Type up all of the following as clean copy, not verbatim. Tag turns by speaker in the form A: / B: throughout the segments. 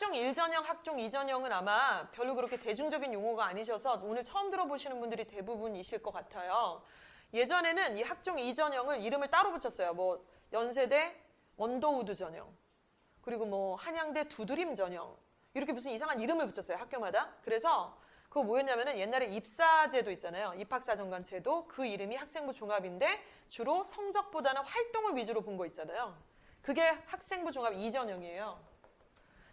A: 학종 1전형, 학종 2전형은 아마 별로 그렇게 대중적인 용어가 아니셔서 오늘 처음 들어보시는 분들이 대부분이실 것 같아요. 예전에는 이 학종 2전형을 이름을 따로 붙였어요. 뭐 연세대 원더우드 전형, 그리고 뭐 한양대 두드림 전형, 이렇게 무슨 이상한 이름을 붙였어요, 학교마다. 그래서 그거 뭐였냐면은 옛날에 입사제도 있잖아요. 입학사정관제도, 그 이름이 학생부 종합인데 주로 성적보다는 활동을 위주로 본 거 있잖아요. 그게 학생부 종합 2전형이에요.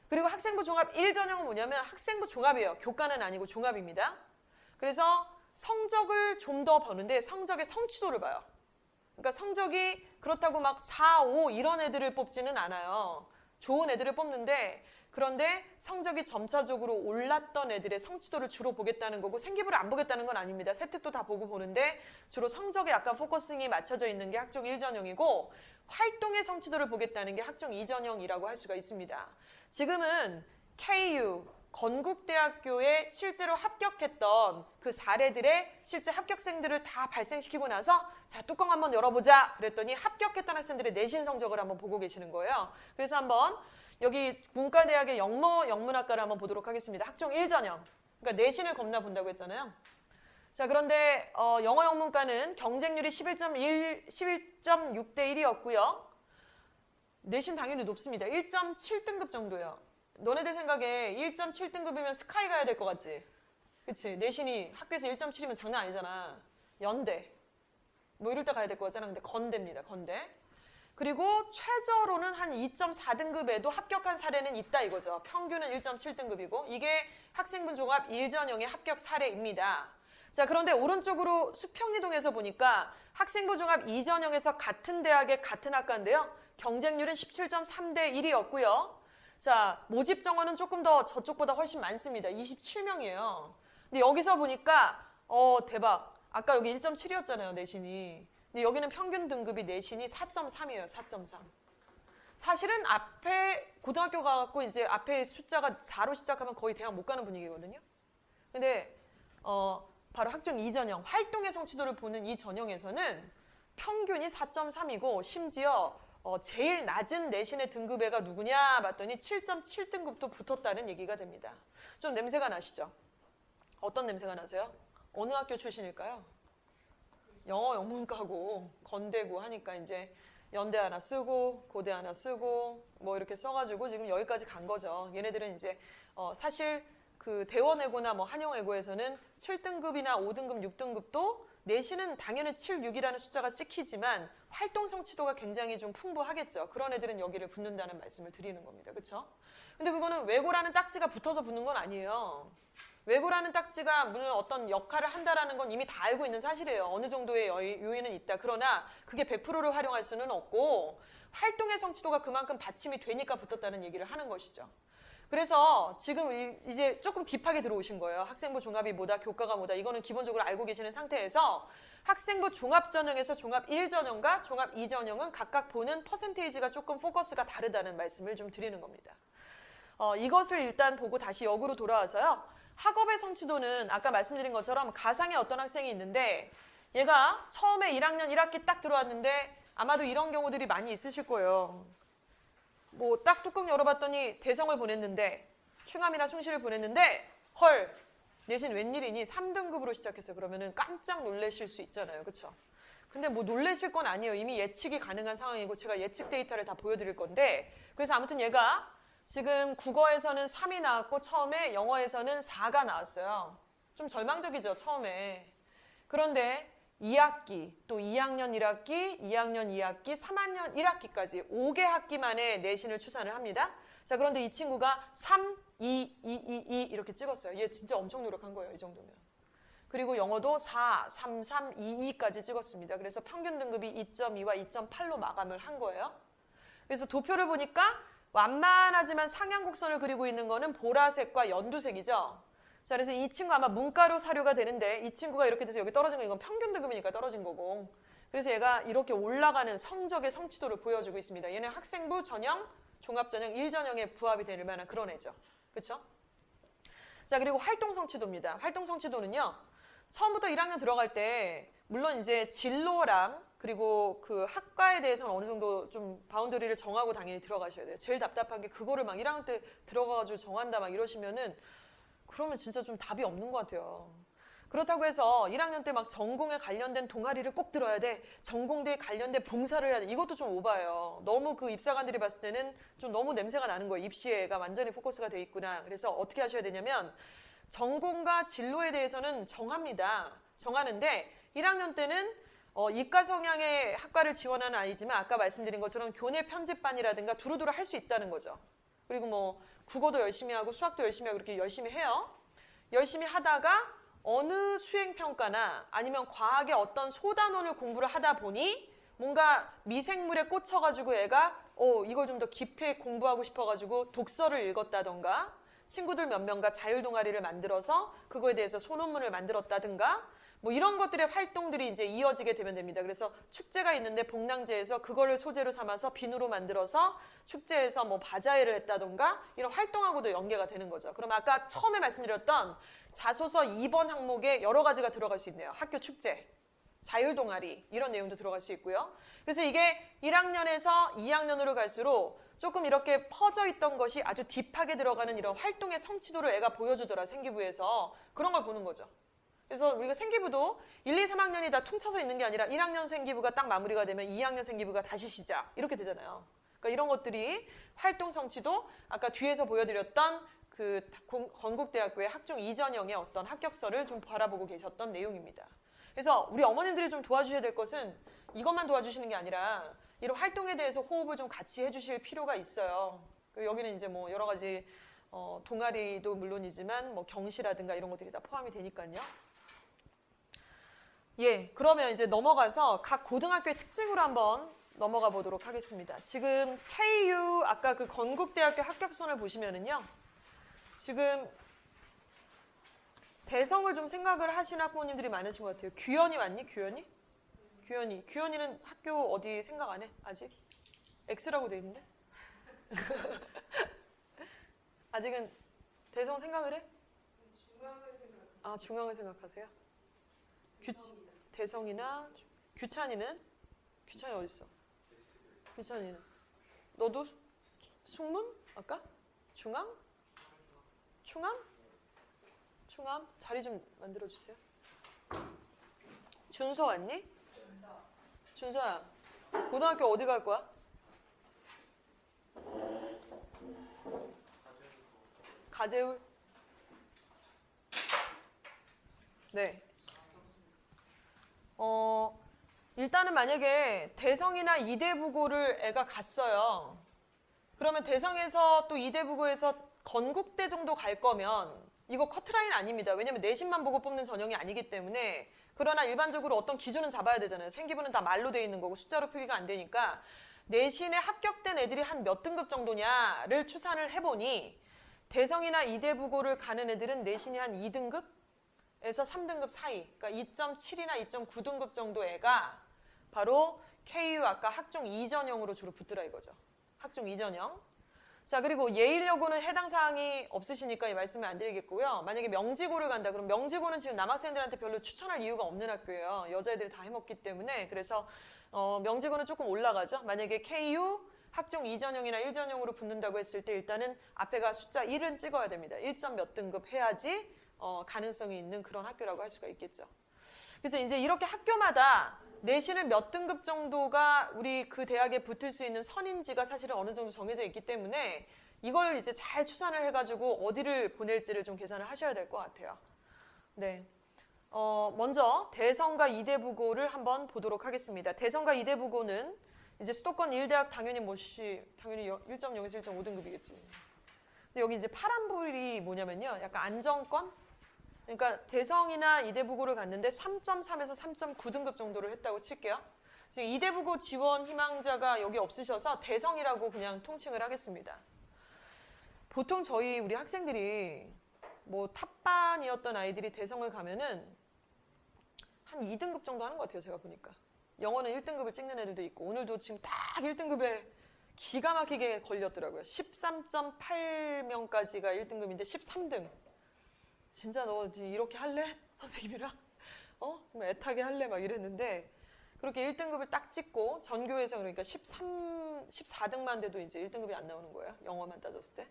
A: 그리고 학생부 종합 1전형은 뭐냐면 학생부 종합이에요. 교과는 아니고 종합입니다. 그래서 성적을 좀 더 보는데 성적의 성취도를 봐요. 그러니까 성적이 그렇다고 막 4, 5 이런 애들을 뽑지는 않아요. 좋은 애들을 뽑는데, 그런데 성적이 점차적으로 올랐던 애들의 성취도를 주로 보겠다는 거고, 생기부를 안 보겠다는 건 아닙니다. 세특도 다 보고 보는데 주로 성적에 약간 포커싱이 맞춰져 있는 게 학종 1전형이고 활동의 성취도를 보겠다는 게 학종 2전형이라고 할 수가 있습니다. 지금은 KU, 건국대학교에 실제로 합격했던 그 사례들의 실제 합격생들을 다 발생시키고 나서 자, 뚜껑 한번 열어보자 그랬더니 합격했던 학생들의 내신 성적을 한번 보고 계시는 거예요. 그래서 한번 여기 문과대학의 영문학과를 한번 보도록 하겠습니다. 학종 1전형. 그러니까 내신을 겁나 본다고 했잖아요. 자, 그런데 영어 영문과는 경쟁률이 11.6대 1이었고요. 내신 당연히 높습니다. 1.7등급 정도예요. 너네들 생각에 1.7등급이면 스카이 가야 될 것 같지? 그치? 내신이 학교에서 1.7이면 장난 아니잖아. 연대. 뭐 이럴 때 가야 될 것 같잖아. 근데 건대입니다. 건대. 그리고 최저로는 한 2.4등급에도 합격한 사례는 있다 이거죠. 평균은 1.7등급이고 이게 학생부 종합 1전형의 합격 사례입니다. 자, 그런데 오른쪽으로 수평이동해서 보니까 학생부 종합 2전형에서 같은 대학의 같은 학과인데요. 경쟁률은 17.3대 1이었고요. 자, 모집 정원은 조금 더 저쪽보다 훨씬 많습니다. 27명이에요. 근데 여기서 보니까 대박. 아까 여기 1.7이었잖아요, 내신이. 근데 여기는 평균 등급이 내신이 4.3이에요. 4.3. 사실은 앞에 고등학교 가갖고 이제 앞에 숫자가 4로 시작하면 거의 대학 못 가는 분위기거든요. 근데 바로 학종 2전형, 활동의 성취도를 보는 이 전형에서는 평균이 4.3이고 심지어 제일 낮은 내신의 등급애가 누구냐 봤더니 7.7등급도 붙었다는 얘기가 됩니다. 좀 냄새가 나시죠? 어떤 냄새가 나세요? 어느 학교 출신일까요? 영어 영문과고 건대고 하니까 이제 연대 하나 쓰고 고대 하나 쓰고 뭐 이렇게 써가지고 지금 여기까지 간 거죠. 얘네들은 이제 사실 그 대원외고나 뭐 한영외고에서는 7등급이나 5등급, 6등급도 내신은 당연히 7, 6이라는 숫자가 찍히지만 활동 성취도가 굉장히 좀 풍부하겠죠. 그런 애들은 여기를 붙는다는 말씀을 드리는 겁니다. 그렇죠? 근데 그거는 외고라는 딱지가 붙어서 붙는 건 아니에요. 외고라는 딱지가 물론 어떤 역할을 한다라는 건 이미 다 알고 있는 사실이에요. 어느 정도의 요인은 있다. 그러나 그게 100%를 활용할 수는 없고 활동의 성취도가 그만큼 받침이 되니까 붙었다는 얘기를 하는 것이죠. 그래서 지금 이제 조금 딥하게 들어오신 거예요. 학생부 종합이 뭐다, 교과가 뭐다. 이거는 기본적으로 알고 계시는 상태에서 학생부 종합전형에서 종합 1전형과 종합 2전형은 각각 보는 퍼센테이지가 조금 포커스가 다르다는 말씀을 좀 드리는 겁니다. 이것을 일단 보고 다시 역으로 돌아와서요. 학업의 성취도는 아까 말씀드린 것처럼 가상의 어떤 학생이 있는데 얘가 처음에 1학년 1학기 딱 들어왔는데 아마도 이런 경우들이 많이 있으실 거예요. 뭐 딱 뚜껑 열어봤더니 대성을 보냈는데 충암이나 숭실을 보냈는데 헐 내신 웬일이니 3등급으로 시작했어요. 그러면은 깜짝 놀라실 수 있잖아요. 그렇죠? 근데 뭐 놀라실 건 아니에요. 이미 예측이 가능한 상황이고 제가 예측 데이터를 다 보여드릴 건데 그래서 아무튼 얘가 지금 국어에서는 3이 나왔고 처음에 영어에서는 4가 나왔어요. 좀 절망적이죠. 처음에. 그런데 2학기, 또 2학년 1학기, 2학년 2학기, 3학년 1학기까지 5개 학기 만에 내신을 추산을 합니다. 자, 그런데 이 친구가 3, 2, 2, 2, 2 이렇게 찍었어요. 얘 진짜 엄청 노력한 거예요. 이 정도면. 그리고 영어도 4, 3, 3, 2, 2까지 찍었습니다. 그래서 평균 등급이 2.2와 2.8로 마감을 한 거예요. 그래서 도표를 보니까 완만하지만 상향곡선을 그리고 있는 거는 보라색과 연두색이죠. 자, 그래서 이 친구 아마 문과로 사료가 되는데 이 친구가 이렇게 돼서 여기 떨어진 거 이건 평균 등급이니까 떨어진 거고 그래서 얘가 이렇게 올라가는 성적의 성취도를 보여주고 있습니다. 얘는 학생부 전형, 종합전형, 1전형에 부합이 될 만한 그런 애죠. 그렇죠? 자, 그리고 활동 성취도입니다. 활동 성취도는요. 처음부터 1학년 들어갈 때 물론 이제 진로랑 그리고 그 학과에 대해서는 어느 정도 좀 바운더리를 정하고 당연히 들어가셔야 돼요. 제일 답답한 게 그거를 막 1학년 때 들어가가지고 정한다 막 이러시면은 그러면 진짜 좀 답이 없는 것 같아요. 그렇다고 해서 1학년 때 막 전공에 관련된 동아리를 꼭 들어야 돼. 전공대에 관련된 봉사를 해야 돼. 이것도 좀 오바예요. 너무 그 입사관들이 봤을 때는 좀 너무 냄새가 나는 거예요. 입시에가 완전히 포커스가 돼 있구나. 그래서 어떻게 하셔야 되냐면 전공과 진로에 대해서는 정합니다. 정하는데 1학년 때는 이과 성향의 학과를 지원하는 아이지만 아까 말씀드린 것처럼 교내 편집반이라든가 두루두루 할 수 있다는 거죠. 그리고 뭐 국어도 열심히 하고 수학도 열심히 하고 그렇게 열심히 해요. 열심히 하다가 어느 수행평가나 아니면 과학의 어떤 소단원을 공부를 하다 보니 뭔가 미생물에 꽂혀가지고 애가 이걸 좀 더 깊이 공부하고 싶어가지고 독서를 읽었다던가 친구들 몇 명과 자율동아리를 만들어서 그거에 대해서 소논문을 만들었다든가 뭐 이런 것들의 활동들이 이제 이어지게 되면 됩니다. 그래서 축제가 있는데 복랑제에서 그거를 소재로 삼아서 비누로 만들어서 축제에서 뭐 바자회를 했다던가 이런 활동하고도 연계가 되는 거죠. 그럼 아까 처음에 말씀드렸던 자소서 2번 항목에 여러 가지가 들어갈 수 있네요. 학교 축제, 자율동아리 이런 내용도 들어갈 수 있고요. 그래서 이게 1학년에서 2학년으로 갈수록 조금 이렇게 퍼져 있던 것이 아주 딥하게 들어가는 이런 활동의 성취도를 애가 보여주더라, 생기부에서. 그런 걸 보는 거죠. 그래서 우리가 생기부도 1, 2, 3학년이 다 퉁쳐서 있는 게 아니라 1학년 생기부가 딱 마무리가 되면 2학년 생기부가 다시 시작 이렇게 되잖아요. 그러니까 이런 것들이 활동 성취도 아까 뒤에서 보여드렸던 그 건국대학교의 학종 이전형의 어떤 합격서를 좀 바라보고 계셨던 내용입니다. 그래서 우리 어머님들이 좀 도와주셔야 될 것은 이것만 도와주시는 게 아니라 이런 활동에 대해서 호흡을 좀 같이 해주실 필요가 있어요. 여기는 이제 뭐 여러 가지 동아리도 물론이지만 뭐 경시라든가 이런 것들이 다 포함이 되니까요. 예, 그러면 이제 넘어가서 각 고등학교의 특징으로 한번 넘어가 보도록 하겠습니다. 지금 KU 아까 그 건국대학교 합격선을 보시면은요. 지금 대성을 좀 생각을 하시는 학부모님들이 많으신 것 같아요. 규현이 맞니? 규현이? 규현이는 학교 어디 생각 안 해? 아직? X라고 돼 있는데? 아직은 대성 생각을 해? 중앙을 생각하세요? 대성이나 규찬이는? 규찬이 어디 있어? 규찬이는? 너도 숙문? 아까? 중앙? 충암? 충암? 자리 좀 만들어주세요. 준서 왔니? 준서야, 고등학교 어디 갈 거야? 가재울? 네. 일단은 만약에 대성이나 이대부고를 애가 갔어요. 그러면 대성에서 또 이대부고에서 건국대 정도 갈 거면 이거 커트라인 아닙니다. 왜냐면 내신만 보고 뽑는 전형이 아니기 때문에. 그러나 일반적으로 어떤 기준은 잡아야 되잖아요. 생기부는 다 말로 돼 있는 거고 숫자로 표기가 안 되니까 내신에 합격된 애들이 한 몇 등급 정도냐를 추산을 해보니 대성이나 이대부고를 가는 애들은 내신이 한 2등급에서 3등급 사이, 그러니까 2.7이나 2.9등급 정도 애가 바로 KU 아까 학종 2전형으로 주로 붙더라 이거죠. 학종 2전형. 자, 그리고 예일여고는 해당 사항이 없으시니까 이 말씀을 안 드리겠고요. 만약에 명지고를 간다 그럼 명지고는 지금 남학생들한테 별로 추천할 이유가 없는 학교예요. 여자애들이 다 해먹기 때문에. 그래서 명지고는 조금 올라가죠. 만약에 KU 학종 2전형이나 1전형으로 붙는다고 했을 때 일단은 앞에가 숫자 1은 찍어야 됩니다. 1점 몇 등급 해야지 가능성이 있는 그런 학교라고 할 수가 있겠죠. 그래서 이제 이렇게 학교마다 내신을 몇 등급 정도가 우리 그 대학에 붙을 수 있는 선인지가 사실은 어느 정도 정해져 있기 때문에 이걸 이제 잘 추산을 해가지고 어디를 보낼지를 좀 계산을 하셔야 될 것 같아요. 네. 먼저 대성과 이대부고를 한번 보도록 하겠습니다. 대성과 이대부고는 이제 수도권 1대학 당연히 당연히 1.0에서 1.5등급이겠지. 근데 여기 이제 파란불이 뭐냐면요. 약간 안정권? 그러니까 대성이나 이대부고를 갔는데 3.3에서 3.9등급 정도를 했다고 칠게요. 지금 이대부고 지원 희망자가 여기 없으셔서 대성이라고 그냥 통칭을 하겠습니다. 보통 우리 학생들이 뭐 탑반이었던 아이들이 대성을 가면은 한 2등급 정도 하는 것 같아요. 제가 보니까. 영어는 1등급을 찍는 애들도 있고 오늘도 지금 딱 1등급에 기가 막히게 걸렸더라고요. 13.8명까지가 1등급인데 13등. 진짜 너 이렇게 할래? 선생님이랑? 좀 애타게 할래? 막 이랬는데 그렇게 1등급을 딱 찍고 전교에서 그러니까 14등만 돼도 이제 1등급이 안 나오는 거예요. 영어만 따졌을 때.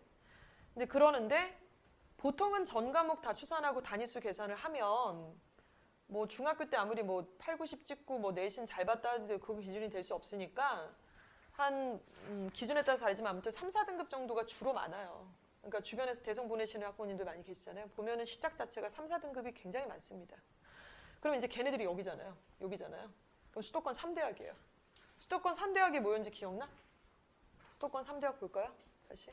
A: 근데 그러는데 보통은 전 과목 다 추산하고 단위수 계산을 하면 뭐 중학교 때 아무리 뭐 8, 90 찍고 뭐 내신 잘 봤다 해도 그 기준이 될 수 없으니까 한 기준에 따라 다르지만 아무튼 3, 4등급 정도가 주로 많아요. 그러니까 주변에서 대성 보내시는 학부모님들 많이 계시잖아요. 보면은 시작 자체가 3, 4등급이 굉장히 많습니다. 그럼 이제 걔네들이 여기잖아요. 여기잖아요. 그럼 수도권 3대학이에요. 수도권 3대학이 뭐였는지 기억나? 수도권 3대학 볼까요? 다시.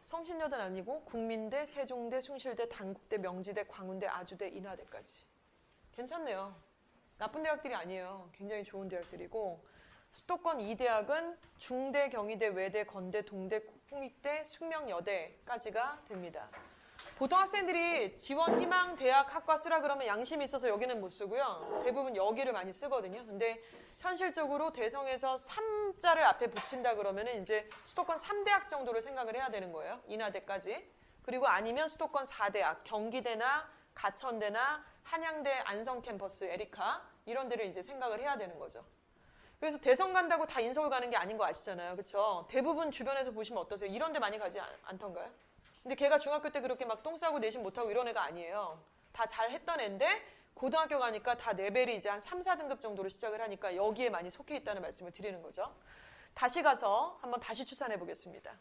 A: 성신여대는 아니고 국민대, 세종대, 숭실대, 단국대, 명지대, 광운대, 아주대, 인하대까지. 괜찮네요. 나쁜 대학들이 아니에요. 굉장히 좋은 대학들이고 수도권 2대학은 중대, 경희대, 외대, 건대, 동대, 홍익대, 숙명여대까지가 됩니다. 보통 학생들이 지원 희망 대학 학과 쓰라 그러면 양심이 있어서 여기는 못 쓰고요. 대부분 여기를 많이 쓰거든요. 근데 현실적으로 대성에서 3자를 앞에 붙인다 그러면은 이제 수도권 3대학 정도를 생각을 해야 되는 거예요. 인하대까지. 그리고 아니면 수도권 4대학, 경기대나 가천대나 한양대 안성 캠퍼스, 에리카 이런 데를 이제 생각을 해야 되는 거죠. 그래서 대성 간다고 다 인서울 가는 게 아닌 거 아시잖아요. 그렇죠? 대부분 주변에서 보시면 어떠세요? 이런 데 많이 가지 않던가요? 근데 걔가 중학교 때 그렇게 막 똥 싸고 내신 못하고 이런 애가 아니에요. 다 잘했던 애인데 고등학교 가니까 다 레벨이 이제 한 3, 4등급 정도로 시작을 하니까 여기에 많이 속해 있다는 말씀을 드리는 거죠. 다시 가서 한번 다시 추산해 보겠습니다.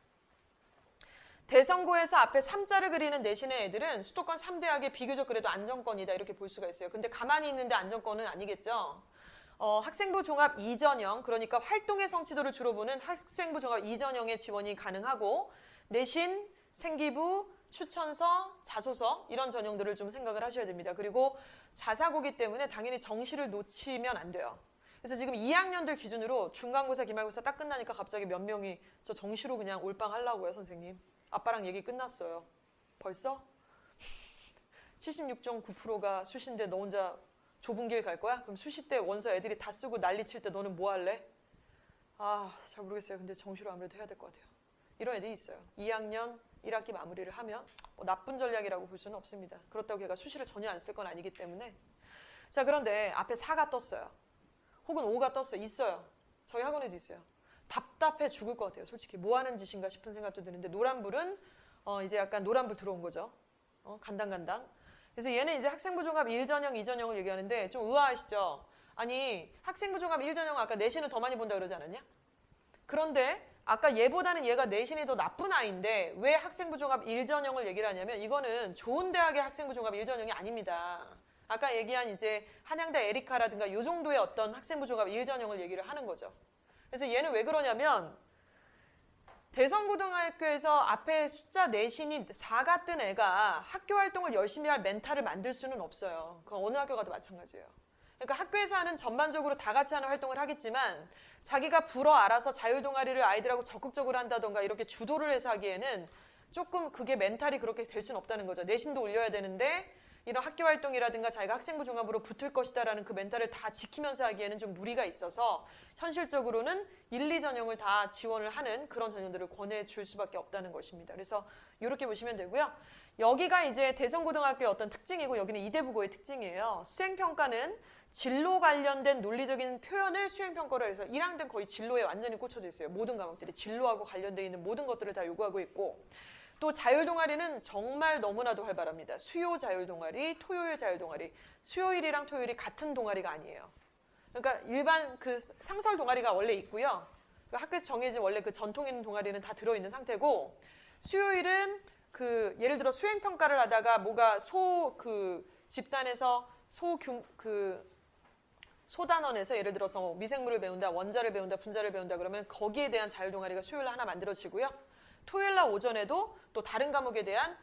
A: 대성고에서 앞에 3자를 그리는 내신의 애들은 수도권 3대학의 비교적 그래도 안정권이다 이렇게 볼 수가 있어요. 근데 가만히 있는데 안정권은 아니겠죠. 학생부 종합 2전형, 그러니까 활동의 성취도를 주로 보는 학생부 종합 2전형의 지원이 가능하고 내신, 생기부, 추천서, 자소서 이런 전형들을 좀 생각을 하셔야 됩니다. 그리고 자사고기 때문에 당연히 정시를 놓치면 안 돼요. 그래서 지금 2학년들 기준으로 중간고사, 기말고사 딱 끝나니까 갑자기 몇 명이 저 정시로 그냥 올빵 하려고요, 선생님. 아빠랑 얘기 끝났어요. 벌써? 76.9%가 수시인데 너 혼자 좁은 길 갈 거야? 그럼 수시 때 원서 애들이 다 쓰고 난리 칠 때 너는 뭐 할래? 잘 모르겠어요. 근데 정시로 아무래도 해야 될 것 같아요. 이런 애들이 있어요. 2학년 1학기 마무리를 하면 나쁜 전략이라고 볼 수는 없습니다. 그렇다고 걔가 수시를 전혀 안 쓸 건 아니기 때문에. 자, 그런데 앞에 4가 떴어요. 혹은 5가 떴어요. 있어요. 저희 학원에도 있어요. 답답해 죽을 것 같아요. 솔직히 뭐 하는 짓인가 싶은 생각도 드는데 노란불은 이제 약간 노란불 들어온 거죠. 간당간당. 그래서 얘는 이제 학생부 종합 1전형, 2전형을 얘기하는데 좀 의아하시죠? 아니 학생부 종합 1전형은 아까 내신을 더 많이 본다 그러지 않았냐? 그런데 아까 얘보다는 얘가 내신이 더 나쁜 아이인데 왜 학생부 종합 1전형을 얘기를 하냐면 이거는 좋은 대학의 학생부 종합 1전형이 아닙니다. 아까 얘기한 이제 한양대 에리카라든가 이 정도의 어떤 학생부 종합 1전형을 얘기를 하는 거죠. 그래서 얘는 왜 그러냐면 대성고등학교에서 앞에 숫자 내신이 4가 뜬 애가 학교 활동을 열심히 할 멘탈을 만들 수는 없어요. 그건 어느 학교 가도 마찬가지예요. 그러니까 학교에서 하는 전반적으로 다 같이 하는 활동을 하겠지만 자기가 불어 알아서 자율동아리를 아이들하고 적극적으로 한다던가 이렇게 주도를 해서 하기에는 조금 그게 멘탈이 그렇게 될 수는 없다는 거죠. 내신도 올려야 되는데 이런 학교 활동이라든가 자기가 학생부 종합으로 붙을 것이다라는 그 멘탈을 다 지키면서 하기에는 좀 무리가 있어서 현실적으로는 1, 2전형을 다 지원을 하는 그런 전형들을 권해줄 수밖에 없다는 것입니다. 그래서 이렇게 보시면 되고요. 여기가 이제 대성고등학교의 어떤 특징이고 여기는 이대부고의 특징이에요. 수행평가는 진로 관련된 논리적인 표현을 수행평가로 해서 1학년 거의 진로에 완전히 꽂혀져 있어요. 모든 과목들이 진로하고 관련되어 있는 모든 것들을 다 요구하고 있고 또 자율동아리는 정말 너무나도 활발합니다. 수요 자율동아리, 토요일 자율동아리. 수요일이랑 토요일이 같은 동아리가 아니에요. 그러니까 일반 그 상설 동아리가 원래 있고요. 학교에서 정해진 원래 그 전통 있는 동아리는 다 들어있는 상태고 수요일은 그 예를 들어 수행평가를 하다가 뭐가 집단에서 소단원에서 예를 들어서 미생물을 배운다, 원자를 배운다, 분자를 배운다 그러면 거기에 대한 자율동아리가 수요일 하나 만들어지고요. 토요일날 오전에도 또 다른 과목에 대한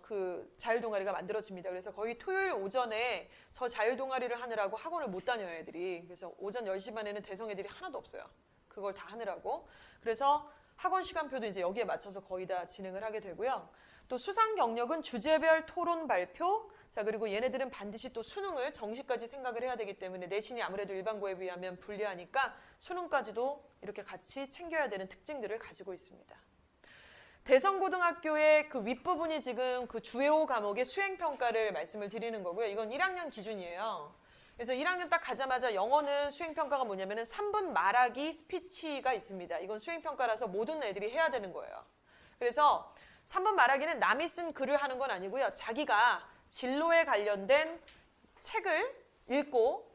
A: 그 자율동아리가 만들어집니다. 그래서 거의 토요일 오전에 저 자율동아리를 하느라고 학원을 못 다녀요, 애들이. 그래서 오전 10시 반에는 대성 애들이 하나도 없어요. 그걸 다 하느라고. 그래서 학원 시간표도 이제 여기에 맞춰서 거의 다 진행을 하게 되고요. 또 수상 경력은 주제별 토론 발표, 자 그리고 얘네들은 반드시 또 수능을 정시까지 생각을 해야 되기 때문에 내신이 아무래도 일반고에 비하면 불리하니까 수능까지도 이렇게 같이 챙겨야 되는 특징들을 가지고 있습니다. 대성고등학교의 그 윗부분이 지금 그 주요 과목의 수행평가를 말씀을 드리는 거고요. 이건 1학년 기준이에요. 그래서 1학년 딱 가자마자 영어는 수행평가가 뭐냐면은 3분 말하기 스피치가 있습니다. 이건 수행평가라서 모든 애들이 해야 되는 거예요. 그래서 3분 말하기는 남이 쓴 글을 하는 건 아니고요. 자기가 진로에 관련된 책을 읽고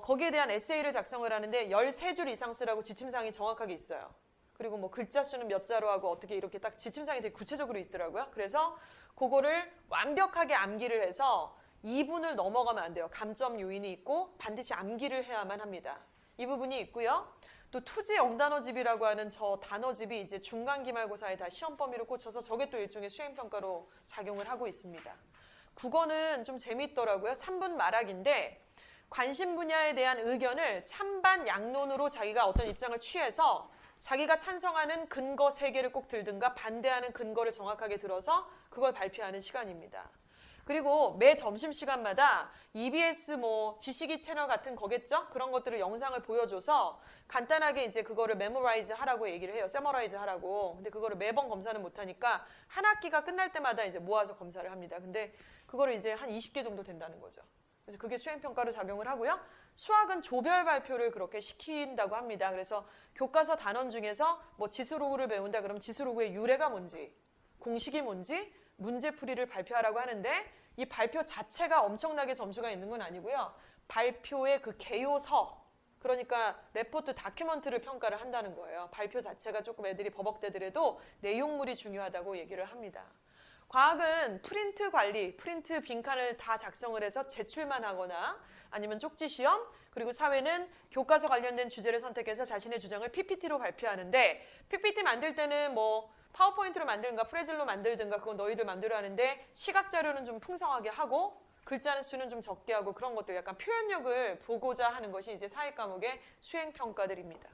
A: 거기에 대한 에세이를 작성을 하는데 13줄 이상 쓰라고 지침사항이 정확하게 있어요. 그리고 뭐 글자 수는 몇 자로 하고 어떻게 이렇게 딱 지침사항이 되게 구체적으로 있더라고요. 그래서 그거를 완벽하게 암기를 해서 2분을 넘어가면 안 돼요. 감점 요인이 있고 반드시 암기를 해야만 합니다. 이 부분이 있고요. 또 투지 영단어집이라고 하는 저 단어집이 이제 중간 기말고사에 다 시험 범위로 꽂혀서 저게 또 일종의 수행평가로 작용을 하고 있습니다. 국어는 좀 재밌더라고요. 3분 말하기인데 관심 분야에 대한 의견을 찬반 양론으로 자기가 어떤 입장을 취해서 자기가 찬성하는 근거 3개를 꼭 들든가 반대하는 근거를 정확하게 들어서 그걸 발표하는 시간입니다. 그리고 매 점심시간마다 EBS 뭐 지식이 채널 같은 거겠죠? 그런 것들을 영상을 보여줘서 간단하게 이제 그거를 메모라이즈 하라고 얘기를 해요. 세머라이즈 하라고. 근데 그거를 매번 검사는 못하니까 한 학기가 끝날 때마다 이제 모아서 검사를 합니다. 근데 그거를 이제 한 20개 정도 된다는 거죠. 그래서 그게 수행평가로 작용을 하고요. 수학은 조별 발표를 그렇게 시킨다고 합니다. 그래서 교과서 단원 중에서 뭐 지수로그를 배운다 그러면 지수로그의 유래가 뭔지, 공식이 뭔지, 문제풀이를 발표하라고 하는데 이 발표 자체가 엄청나게 점수가 있는 건 아니고요. 발표의 그 개요서, 그러니까 레포트 다큐먼트를 평가를 한다는 거예요. 발표 자체가 조금 애들이 버벅대더라도 내용물이 중요하다고 얘기를 합니다. 과학은 프린트 관리, 프린트 빈칸을 다 작성을 해서 제출만 하거나 아니면 쪽지 시험, 그리고 사회는 교과서 관련된 주제를 선택해서 자신의 주장을 PPT로 발표하는데 PPT 만들 때는 뭐 파워포인트로 만들든가 프레즐로 만들든가 그건 너희들 맘대로 하는데 시각 자료는 좀 풍성하게 하고 글자 수는 좀 적게 하고 그런 것들 약간 표현력을 보고자 하는 것이 이제 사회 과목의 수행 평가들입니다.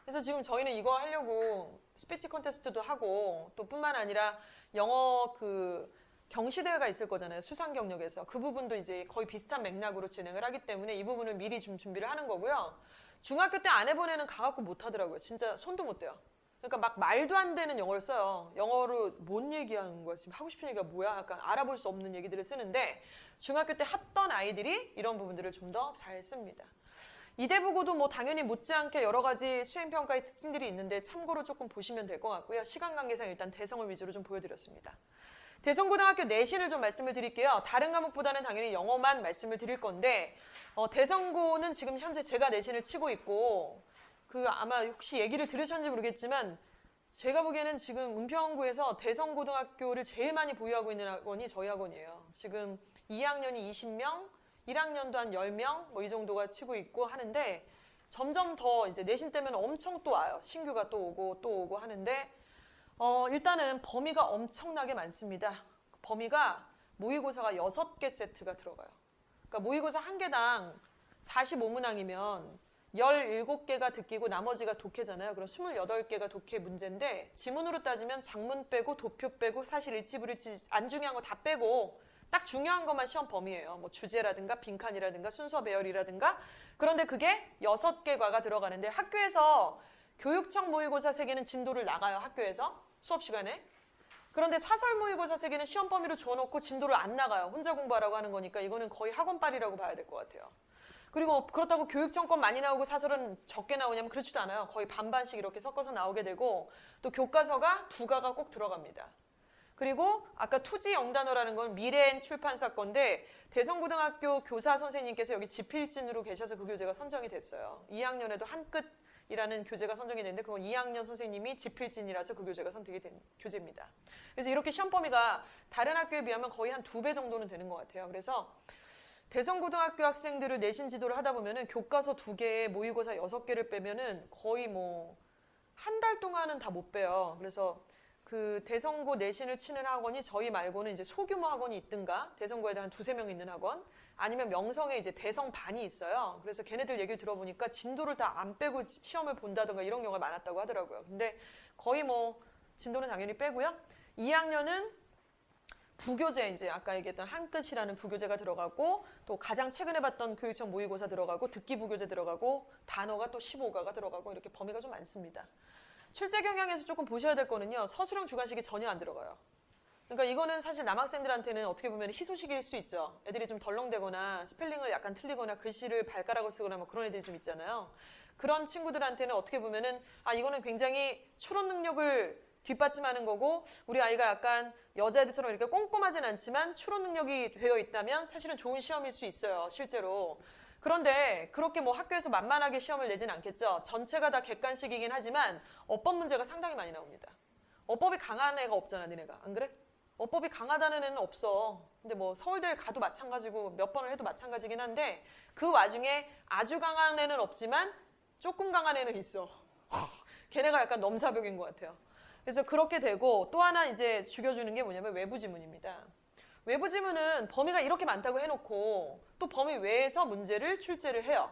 A: 그래서 지금 저희는 이거 하려고 스피치 콘테스트도 하고 또 뿐만 아니라 영어 그 경시대회가 있을 거잖아요. 수상 경력에서. 그 부분도 이제 거의 비슷한 맥락으로 진행을 하기 때문에 이 부분을 미리 좀 준비를 하는 거고요. 중학교 때 안 해본 애는 가갖고 못 하더라고요. 진짜 손도 못 대요. 그러니까 막 말도 안 되는 영어를 써요. 영어로 뭔 얘기하는 거야? 지금 하고 싶은 얘기가 뭐야? 약간 알아볼 수 없는 얘기들을 쓰는데 중학교 때 했던 아이들이 이런 부분들을 좀 더 잘 씁니다. 이대보고도 뭐 당연히 못지않게 여러 가지 수행평가의 특징들이 있는데 참고로 조금 보시면 될 것 같고요. 시간 관계상 일단 대성을 위주로 좀 보여드렸습니다. 대성고등학교 내신을 좀 말씀을 드릴게요. 다른 과목보다는 당연히 영어만 말씀을 드릴 건데 대성고는 지금 현재 제가 내신을 치고 있고 그 아마 혹시 얘기를 들으셨는지 모르겠지만 제가 보기에는 지금 은평구에서 대성고등학교를 제일 많이 보유하고 있는 학원이 저희 학원이에요. 지금 2학년이 20명, 1학년도 한 10명 뭐 이 정도가 치고 있고 하는데 점점 더 이제 내신 때문에 엄청 또 와요. 신규가 또 오고 하는데 일단은 범위가 엄청나게 많습니다. 범위가 모의고사가 6개 세트가 들어가요. 그러니까 모의고사 한 개당 45문항이면 17개가 듣기고 나머지가 독해잖아요. 그럼 28개가 독해 문제인데 지문으로 따지면 작문 빼고 도표 빼고 사실 일치 불일치 안 중요한 거 다 빼고 딱 중요한 것만 시험 범위예요. 뭐 주제라든가 빈칸이라든가 순서 배열이라든가. 그런데 그게 6개과가 들어가는데 학교에서 교육청 모의고사 3개는 진도를 나가요. 학교에서 수업 시간에. 그런데 사설 모의고사 3개는 시험 범위로 줘놓고 진도를 안 나가요. 혼자 공부하라고 하는 거니까 이거는 거의 학원빨이라고 봐야 될 것 같아요. 그리고 그렇다고 교육청권 많이 나오고 사설은 적게 나오냐면 그렇지도 않아요. 거의 반반씩 이렇게 섞어서 나오게 되고 또 교과서가 2가가 꼭 들어갑니다. 그리고 아까 투지 영단어라는 건 미래엔 출판사 건데 대성고등학교 교사 선생님께서 여기 지필진으로 계셔서 그 교재가 선정이 됐어요. 2학년에도 한끝이라는 교재가 선정이 됐는데 그건 2학년 선생님이 지필진이라서 그 교재가 선택이 된 교재입니다. 그래서 이렇게 시험 범위가 다른 학교에 비하면 거의 한 2배 정도는 되는 것 같아요. 그래서 대성고등학교 학생들을 내신 지도를 하다 보면은 교과서 2개에 모의고사 6개를 빼면은 거의 뭐 한 달 동안은 다 못 빼요. 그래서 그 대성고 내신을 치는 학원이 저희 말고는 이제 소규모 학원이 있든가 대성고에도 한 2-3명 있는 학원 아니면 명성에 이제 대성반이 있어요. 그래서 걔네들 얘기를 들어보니까 진도를 다 안 빼고 시험을 본다든가 이런 경우가 많았다고 하더라고요. 근데 거의 뭐 진도는 당연히 빼고요. 2학년은 부교재 이제 아까 얘기했던 한끝이라는 부교재가 들어가고 또 가장 최근에 봤던 교육청 모의고사 들어가고 듣기 부교재 들어가고 단어가 또 15가가 들어가고 이렇게 범위가 좀 많습니다. 출제 경향에서 조금 보셔야 될 거는요. 서술형 주관식이 전혀 안 들어가요. 그러니까 이거는 사실 남학생들한테는 어떻게 보면 희소식일 수 있죠. 애들이 좀 덜렁대거나 스펠링을 약간 틀리거나 글씨를 발가락으으로 쓰거나 뭐 그런 애들이 좀 있잖아요. 그런 친구들한테는 어떻게 보면은 이거는 굉장히 추론 능력을 뒷받침하는 거고 우리 아이가 약간 여자애들처럼 이렇게 꼼꼼하진 않지만 추론 능력이 되어 있다면 사실은 좋은 시험일 수 있어요. 실제로. 그런데 그렇게 뭐 학교에서 만만하게 시험을 내진 않겠죠. 전체가 다 객관식이긴 하지만 어법 문제가 상당히 많이 나옵니다. 어법이 강한 애가 없잖아, 니네가. 안 그래? 어법이 강하다는 애는 없어. 근데 뭐 서울대를 가도 마찬가지고 몇 번을 해도 마찬가지긴 한데 그 와중에 아주 강한 애는 없지만 조금 강한 애는 있어. 걔네가 약간 넘사벽인 것 같아요. 그래서 그렇게 되고 또 하나 이제 죽여주는 게 뭐냐면 외부 지문입니다. 외부 지문은 범위가 이렇게 많다고 해놓고 또 범위 외에서 문제를 출제를 해요.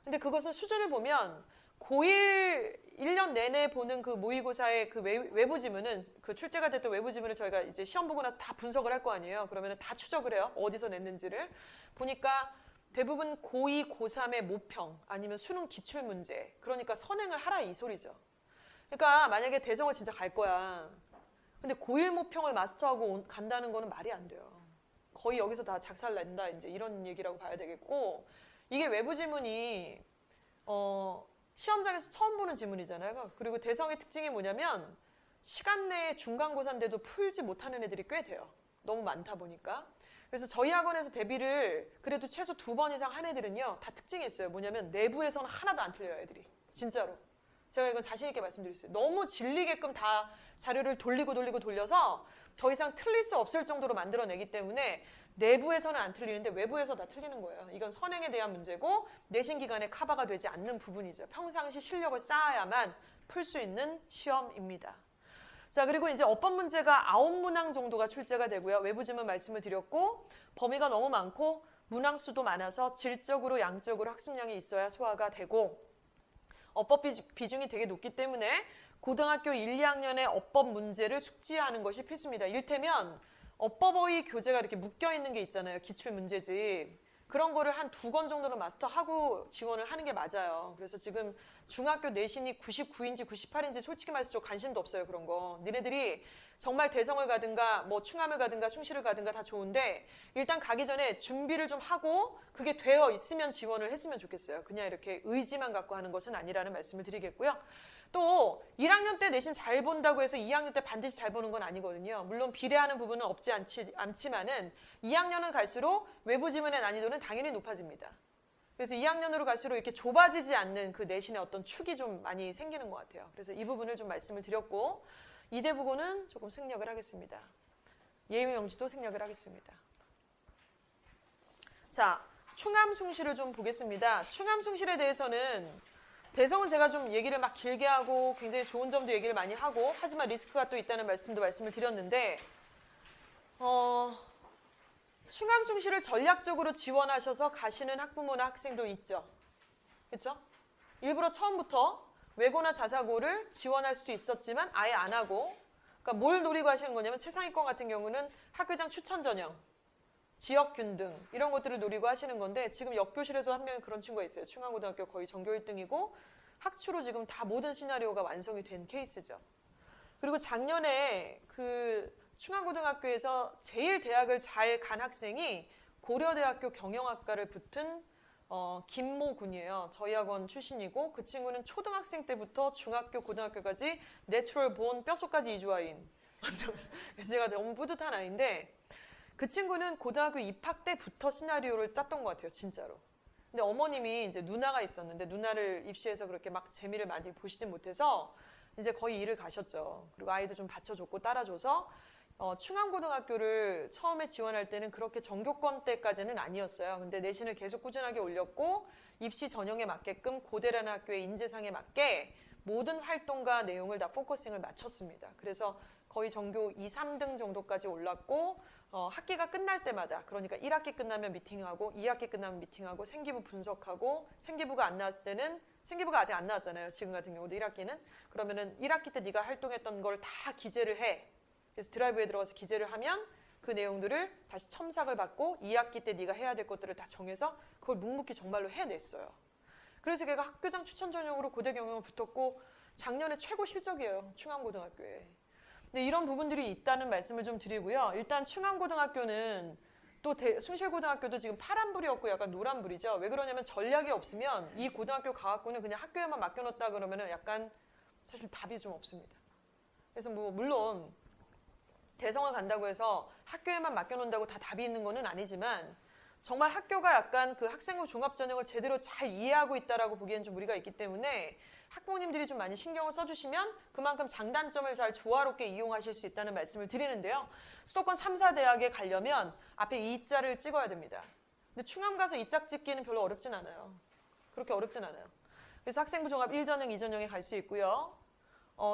A: 근데 그것은 수준을 보면 고1 1년 내내 보는 그 모의고사의 그 외부 지문은 그 출제가 됐던 외부 지문을 저희가 이제 시험 보고 나서 다 분석을 할 거 아니에요. 그러면 다 추적을 해요. 어디서 냈는지를. 보니까 대부분 고2, 고3의 모평 아니면 수능 기출문제. 그러니까 선행을 하라 이 소리죠. 그러니까 만약에 대성을 진짜 갈 거야. 근데 고1 모평을 마스터하고 간다는 거는 말이 안 돼요. 거의 여기서 다 작살낸다 이제 이런 얘기라고 봐야 되겠고 이게 외부 지문이 시험장에서 처음 보는 지문이잖아요. 그리고 대성의 특징이 뭐냐면 시간 내에 중간고사인데도 풀지 못하는 애들이 꽤 돼요. 너무 많다 보니까. 그래서 저희 학원에서 대비를 그래도 최소 2번 이상 한 애들은요. 다 특징이 있어요. 뭐냐면 내부에서는 하나도 안 틀려요. 애들이. 진짜로. 제가 이건 자신 있게 말씀드렸어요. 너무 질리게끔 다 자료를 돌려서 더 이상 틀릴 수 없을 정도로 만들어내기 때문에 내부에서는 안 틀리는데 외부에서 다 틀리는 거예요. 이건 선행에 대한 문제고 내신 기간에 커버가 되지 않는 부분이죠. 평상시 실력을 쌓아야만 풀 수 있는 시험입니다. 자, 그리고 이제 어법 문제가 9문항 정도가 출제가 되고요. 외부 지문 말씀을 드렸고 범위가 너무 많고 문항 수도 많아서 질적으로 양적으로 학습량이 있어야 소화가 되고 어법 비중이 되게 높기 때문에 고등학교 1, 2학년의 어법 문제를 숙지하는 것이 필수입니다. 이를테면 어법어휘 교재가 이렇게 묶여있는 게 있잖아요. 기출문제집. 그런 거를 한 2권 정도는 마스터하고 지원을 하는 게 맞아요. 그래서 지금 중학교 내신이 99인지 98인지 솔직히 말해서 저 관심도 없어요. 그런 거. 니네들이 정말 대성을 가든가 뭐 충암을 가든가 숭실을 가든가 다 좋은데 일단 가기 전에 준비를 좀 하고 그게 되어 있으면 지원을 했으면 좋겠어요. 그냥 이렇게 의지만 갖고 하는 것은 아니라는 말씀을 드리겠고요. 또 1학년 때 내신 잘 본다고 해서 2학년 때 반드시 잘 보는 건 아니거든요. 물론 비례하는 부분은 없지 않지만은 2학년은 갈수록 외부 지문의 난이도는 당연히 높아집니다. 그래서 2학년으로 갈수록 이렇게 좁아지지 않는 그 내신의 어떤 축이 좀 많이 생기는 것 같아요. 그래서 이 부분을 좀 말씀을 드렸고 이대부고는 조금 생략을 하겠습니다. 예의명지도 생략을 하겠습니다. 자, 충암 숭실을 좀 보겠습니다. 충암 숭실에 대해서는 대성은 제가 좀 얘기를 막 길게 하고 굉장히 좋은 점도 얘기를 많이 하고 하지만 리스크가 또 있다는 말씀을 드렸는데 충암 숭실을 전략적으로 지원하셔서 가시는 학부모나 학생도 있죠. 그렇죠? 일부러 처음부터 외고나 자사고를 지원할 수도 있었지만 아예 안 하고 그러니까 뭘 노리고 하시는 거냐면 최상위권 같은 경우는 학교장 추천 전형, 지역 균등 이런 것들을 노리고 하시는 건데 지금 옆교실에서 한 명이 그런 친구가 있어요. 충암고등학교 거의 전교 1등이고 학추로 지금 다 모든 시나리오가 완성이 된 케이스죠. 그리고 작년에 그 충암고등학교에서 제일 대학을 잘 간 학생이 고려대학교 경영학과를 붙은 김모 군이에요. 저희 학원 출신이고 그 친구는 초등학생 때부터 중학교, 고등학교까지 내추럴 본 뼛속까지 이주아인. 그래서 제가 너무 뿌듯한 아이인데 그 친구는 고등학교 입학 때부터 시나리오를 짰던 것 같아요. 진짜로. 근데 어머님이 이제 누나가 있었는데 누나를 입시해서 그렇게 막 재미를 많이 보시진 못해서 이제 거의 일을 가셨죠. 그리고 아이도 좀 받쳐줬고 따라줘서 충암고등학교를 처음에 지원할 때는 그렇게 전교권 때까지는 아니었어요. 근데 내신을 계속 꾸준하게 올렸고 입시 전형에 맞게끔 고대라는 학교의 인재상에 맞게 모든 활동과 내용을 다 포커싱을 맞췄습니다. 그래서 거의 전교 2, 3등 정도까지 올랐고 학기가 끝날 때마다 그러니까 1학기 끝나면 미팅하고 2학기 끝나면 미팅하고 생기부 분석하고 생기부가 안 나왔을 때는 생기부가 아직 안 나왔잖아요. 지금 같은 경우도 1학기는. 그러면은 1학기 때 네가 활동했던 걸 다 기재를 해. 그래서 드라이브에 들어가서 기재를 하면 그 내용들을 다시 첨삭을 받고 2학기 때 네가 해야 될 것들을 다 정해서 그걸 묵묵히 정말로 해냈어요. 그래서 걔가 학교장 추천 전형으로 고대 경영을 붙었고 작년에 최고 실적이에요. 충암고등학교에. 근데 이런 부분들이 있다는 말씀을 좀 드리고요. 일단 충암고등학교는 또 숭실고등학교도 지금 파란불이었고 약간 노란불이죠. 왜 그러냐면 전략이 없으면 이 고등학교 가갖고는 그냥 학교에만 맡겨놓다 그러면은 약간 사실 답이 좀 없습니다. 그래서 뭐 물론 대성을 간다고 해서 학교에만 맡겨놓는다고 다 답이 있는 거는 아니지만 정말 학교가 약간 그 학생부 종합전형을 제대로 잘 이해하고 있다라고 보기엔 좀 무리가 있기 때문에 학부모님들이 좀 많이 신경을 써주시면 그만큼 장단점을 잘 조화롭게 이용하실 수 있다는 말씀을 드리는데요. 수도권 3사 대학에 가려면 앞에 이자를 찍어야 됩니다. 근데 충암 가서 이자 찍기는 별로 어렵진 않아요. 그렇게 어렵진 않아요. 그래서 학생부 종합 1전형, 2전형에 갈 수 있고요.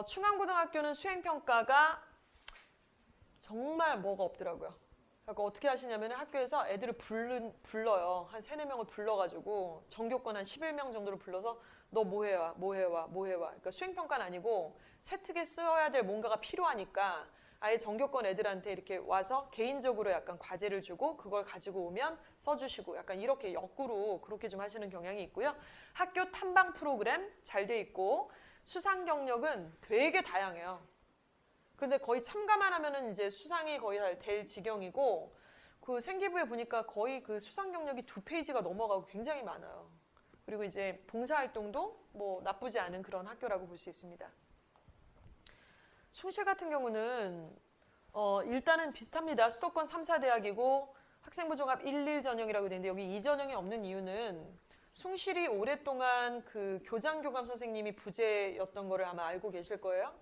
A: 충암고등학교는 수행평가가 정말 뭐가 없더라고요. 그러니까 어떻게 하시냐면 학교에서 애들을 불러요. 한 3, 4명을 불러가지고 전교권 한 11명 정도를 불러서 너 뭐 해와, 뭐 해와, 뭐 해와. 그러니까 수행평가는 아니고 세특에 써야 될 뭔가가 필요하니까 아예 전교권 애들한테 이렇게 와서 개인적으로 약간 과제를 주고 그걸 가지고 오면 써주시고 약간 이렇게 역구로 그렇게 좀 하시는 경향이 있고요. 학교 탐방 프로그램 잘 돼 있고 수상 경력은 되게 다양해요. 근데 거의 참가만 하면은 이제 수상이 거의 될 지경이고 그 생기부에 보니까 거의 그 수상 경력이 2페이지가 넘어가고 굉장히 많아요. 그리고 이제 봉사활동도 뭐 나쁘지 않은 그런 학교라고 볼 수 있습니다. 숭실 같은 경우는 일단은 비슷합니다. 수도권 3사 대학이고 학생부 종합 1, 1전형이라고 되는데 여기 2전형이 없는 이유는 숭실이 오랫동안 그 교장교감 선생님이 부재였던 거를 아마 알고 계실 거예요.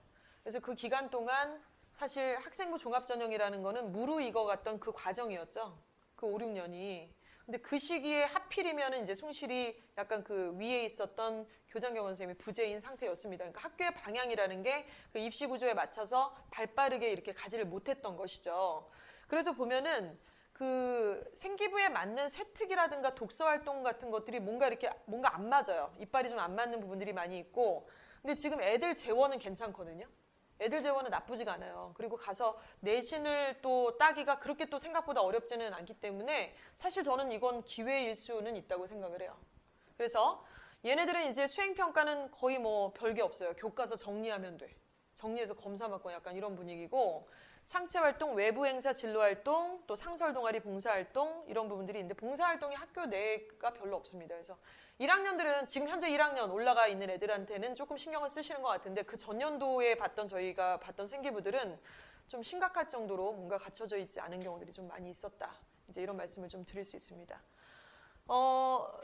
A: 그래서 그 기간 동안 사실 학생부 종합전형이라는 거는 무르익어갔던 그 과정이었죠. 그 5, 6년이. 근데 그 시기에 하필이면 이제 숭실이 약간 그 위에 있었던 교장교감 선생님이 부재인 상태였습니다. 그러니까 학교의 방향이라는 게 그 입시 구조에 맞춰서 발빠르게 이렇게 가지를 못했던 것이죠. 그래서 보면은 그 생기부에 맞는 세특이라든가 독서 활동 같은 것들이 뭔가 안 맞아요. 이빨이 좀 안 맞는 부분들이 많이 있고. 근데 지금 애들 재원은 괜찮거든요. 애들 재원은 나쁘지가 않아요. 그리고 가서 내신을 또 따기가 그렇게 또 생각보다 어렵지는 않기 때문에 사실 저는 이건 기회일 수는 있다고 생각을 해요. 그래서 얘네들은 이제 수행평가는 거의 뭐 별게 없어요. 교과서 정리하면 돼. 정리해서 검사 받고 약간 이런 분위기고 창체활동, 외부행사 진로활동, 또 상설동아리 봉사활동 이런 부분들이 있는데 봉사활동이 학교 내가 별로 없습니다. 그래서 1학년들은 지금 현재 1학년 올라가 있는 애들한테는 조금 신경을 쓰시는 것 같은데 그 전년도에 저희가 봤던 생기부들은 좀 심각할 정도로 뭔가 갖춰져 있지 않은 경우들이 좀 많이 있었다. 이제 이런 말씀을 좀 드릴 수 있습니다.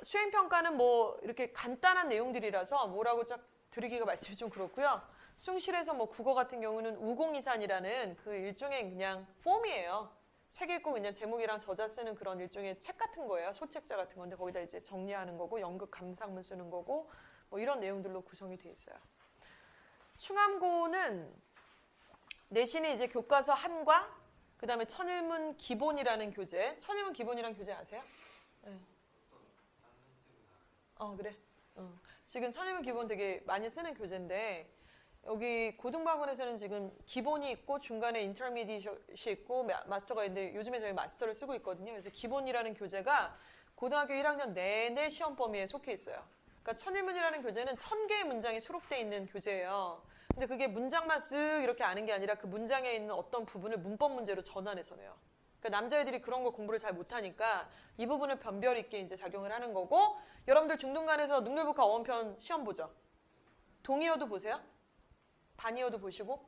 A: 수행평가는 뭐 이렇게 간단한 내용들이라서 뭐라고 쫙 드리기가 말씀이 좀 그렇고요. 숭실에서 뭐 국어 같은 경우는 우공이산이라는 그 일종의 그냥 폼이에요. 책 읽고 그냥 제목이랑 저자 쓰는 그런 일종의 책 같은 거예요. 소책자 같은 건데 거기다 이제 정리하는 거고 연극 감상문 쓰는 거고 뭐 이런 내용들로 구성이 돼 있어요. 충암고는 내신에 이제 교과서 한과 그다음에 천일문 기본이라는 교재. 천일문 기본이라는 교재 아세요? 네. 그래. 지금 천일문 기본 되게 많이 쓰는 교재인데 여기 고등부학원에서는 지금 기본이 있고 중간에 인터미디엇이 있고 마스터가 있는데 요즘에 저희 마스터를 쓰고 있거든요. 그래서 기본이라는 교재가 고등학교 1학년 내내 시험 범위에 속해 있어요. 그러니까 천일문이라는 교재는 1000개의 문장이 수록되어 있는 교재예요. 근데 그게 문장만 쓱 이렇게 아는 게 아니라 그 문장에 있는 어떤 부분을 문법 문제로 전환해서 내요. 그러니까 남자애들이 그런 거 공부를 잘 못하니까 이 부분을 변별 있게 이제 작용을 하는 거고 여러분들 중등간에서 능률북화 어원편 시험 보죠? 동의어도 보세요? 반의어도 보시고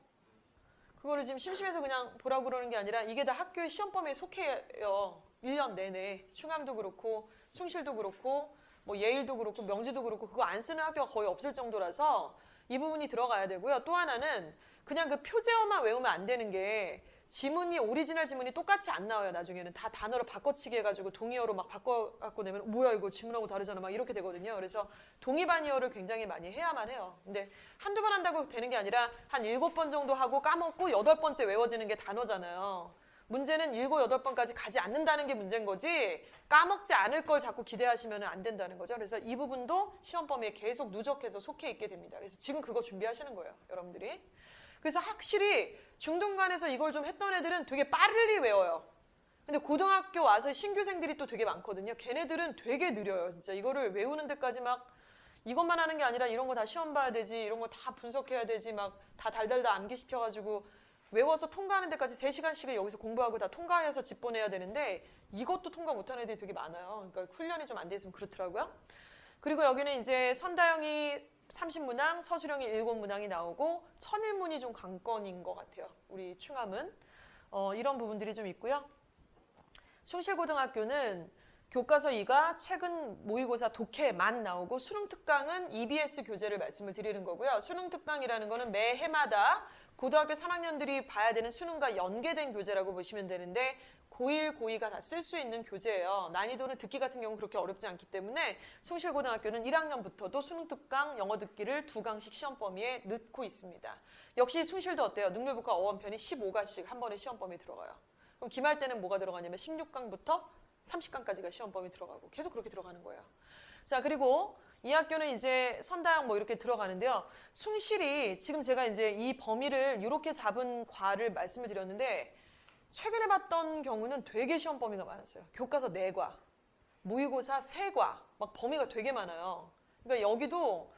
A: 그거를 지금 심심해서 그냥 보라고 그러는 게 아니라 이게 다 학교의 시험 범위에 속해요. 1년 내내 충암도 그렇고 숭실도 그렇고 뭐 예일도 그렇고 명지도 그렇고 그거 안 쓰는 학교가 거의 없을 정도라서 이 부분이 들어가야 되고요. 또 하나는 그냥 그 표제어만 외우면 안 되는 게 지문이 오리지널 지문이 똑같이 안 나와요. 나중에는 다 단어를 바꿔치기 해가지고 동의어로 막 바꿔갖고 내면 뭐야 이거 지문하고 다르잖아 막 이렇게 되거든요. 그래서 동의반의어를 굉장히 많이 해야만 해요. 근데 한두 번 한다고 되는 게 아니라 한 7번 정도 하고 까먹고 8번째 외워지는 게 단어잖아요. 문제는 7, 8번까지 가지 않는다는 게 문제인 거지 까먹지 않을 걸 자꾸 기대하시면 안 된다는 거죠. 그래서 이 부분도 시험 범위에 계속 누적해서 속해 있게 됩니다. 그래서 지금 그거 준비하시는 거예요. 여러분들이. 그래서 확실히 중등간에서 이걸 좀 했던 애들은 되게 빨리 외워요. 근데 고등학교 와서 신규생들이 또 되게 많거든요. 걔네들은 되게 느려요. 진짜 이거를 외우는 데까지 막 이것만 하는 게 아니라 이런 거 다 시험 봐야 되지, 이런 거 다 분석해야 되지, 막 다 달달달 암기시켜가지고 외워서 통과하는 데까지 3시간씩을 여기서 공부하고 다 통과해서 집 보내야 되는데 이것도 통과 못하는 애들이 되게 많아요. 그러니까 훈련이 좀 안 돼 있으면 그렇더라고요. 그리고 여기는 이제 선다영이 30문항, 서술형이 7문항이 나오고 천일문이 좀 관건인 것 같아요. 우리 충암은. 이런 부분들이 좀 있고요. 숭실고등학교는 교과서 2가 최근 모의고사 독해만 나오고 수능특강은 EBS 교재를 말씀을 드리는 거고요. 수능특강이라는 거는 매 해마다 고등학교 3학년들이 봐야 되는 수능과 연계된 교재라고 보시면 되는데 고1, 고2가 다 쓸 수 있는 교재예요. 난이도는 듣기 같은 경우는 그렇게 어렵지 않기 때문에 숭실고등학교는 1학년부터도 수능특강, 영어 듣기를 2강씩 시험 범위에 넣고 있습니다. 역시 숭실도 어때요? 능률북과 어원편이 15가씩 한 번에 시험 범위에 들어가요. 그럼 기말 때는 뭐가 들어가냐면 16강부터 30강까지가 시험 범위 들어가고 계속 그렇게 들어가는 거예요. 자, 그리고 이 학교는 이제 선다형 뭐 이렇게 들어가는데요. 숭실이 지금 제가 이제 이 범위를 이렇게 잡은 과를 말씀을 드렸는데 최근에 봤던 경우는 되게 시험 범위가 많았어요. 교과서 4과, 모의고사 3과, 막 범위가 되게 많아요. 그러니까 여기도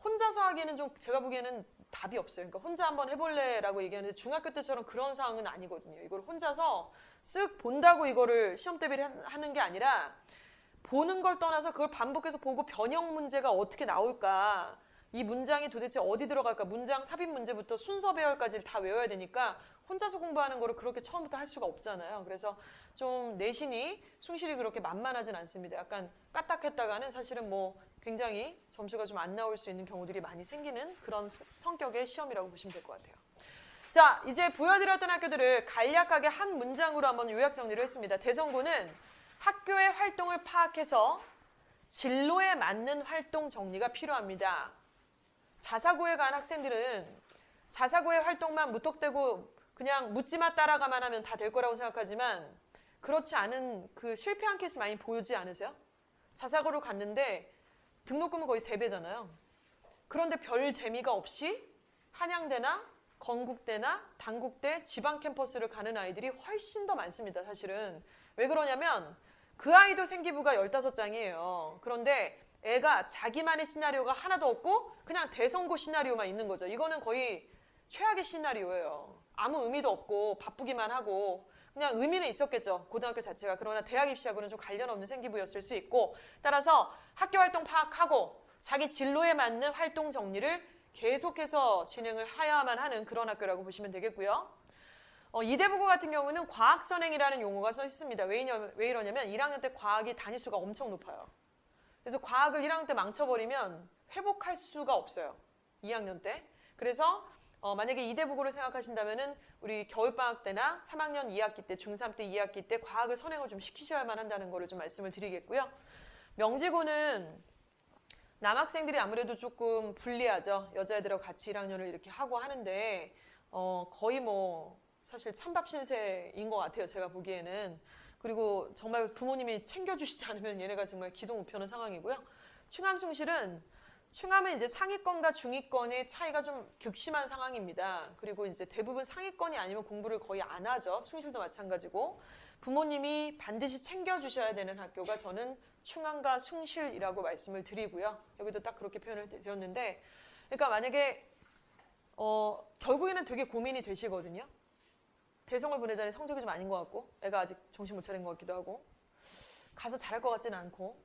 A: 혼자서 하기에는 좀 제가 보기에는 답이 없어요. 그러니까 혼자 한번 해볼래라고 얘기하는데 중학교 때처럼 그런 상황은 아니거든요. 이걸 혼자서 쓱 본다고 이거를 시험 대비를 하는 게 아니라 보는 걸 떠나서 그걸 반복해서 보고 변형 문제가 어떻게 나올까, 이 문장이 도대체 어디 들어갈까, 문장 삽입 문제부터 순서 배열까지 다 외워야 되니까 혼자서 공부하는 거를 그렇게 처음부터 할 수가 없잖아요. 그래서 좀 내신이 숭실이 그렇게 만만하진 않습니다. 약간 까딱했다가는 사실은 뭐 굉장히 점수가 좀 안 나올 수 있는 경우들이 많이 생기는 그런 성격의 시험이라고 보시면 될 것 같아요. 자, 이제 보여드렸던 학교들을 간략하게 한 문장으로 한번 요약 정리를 했습니다. 대성고는 학교의 활동을 파악해서 진로에 맞는 활동 정리가 필요합니다. 자사고에 간 학생들은 자사고의 활동만 무턱대고 그냥 묻지마 따라가만 하면 다 될 거라고 생각하지만 그렇지 않은 그 실패한 케이스 많이 보이지 않으세요? 자사고를 갔는데 등록금은 거의 3배잖아요. 그런데 별 재미가 없이 한양대나 건국대나 단국대 지방 캠퍼스를 가는 아이들이 훨씬 더 많습니다. 사실은. 왜 그러냐면 그 아이도 생기부가 15장이에요. 그런데 애가 자기만의 시나리오가 하나도 없고 그냥 대성고 시나리오만 있는 거죠. 이거는 거의 최악의 시나리오예요. 아무 의미도 없고 바쁘기만 하고 그냥 의미는 있었겠죠. 고등학교 자체가. 그러나 대학 입시하고는 좀 관련 없는 생기부였을 수 있고 따라서 학교 활동 파악하고 자기 진로에 맞는 활동 정리를 계속해서 진행을 해야만 하는 그런 학교라고 보시면 되겠고요. 이대부고 같은 경우는 과학선행이라는 용어가 써 있습니다. 왜 이러냐면 1학년 때 과학이 단위수가 엄청 높아요. 그래서 과학을 1학년 때 망쳐버리면 회복할 수가 없어요. 2학년 때. 그래서 만약에 이대부고를 생각하신다면은 우리 겨울방학 때나 3학년 2학기 때, 중3 때, 2학기 때 과학을 선행을 좀 시키셔야만 한다는 거를 좀 말씀을 드리겠고요. 명지고는 남학생들이 아무래도 조금 불리하죠. 여자애들하고 같이 1학년을 이렇게 하고 하는데 거의 뭐 사실 찬밥 신세인 것 같아요. 제가 보기에는. 그리고 정말 부모님이 챙겨주시지 않으면 얘네가 정말 기도 못 펴는 상황이고요. 충암숭실은 충암은 이제 상위권과 중위권의 차이가 좀 극심한 상황입니다. 그리고 이제 대부분 상위권이 아니면 공부를 거의 안 하죠. 숭실도 마찬가지고. 부모님이 반드시 챙겨주셔야 되는 학교가 저는 충암과 숭실이라고 말씀을 드리고요. 여기도 딱 그렇게 표현을 드렸는데 그러니까 만약에 결국에는 되게 고민이 되시거든요. 대성을 보내자니 성적이 좀 아닌 것 같고 애가 아직 정신 못 차린 것 같기도 하고 가서 잘할 것 같지는 않고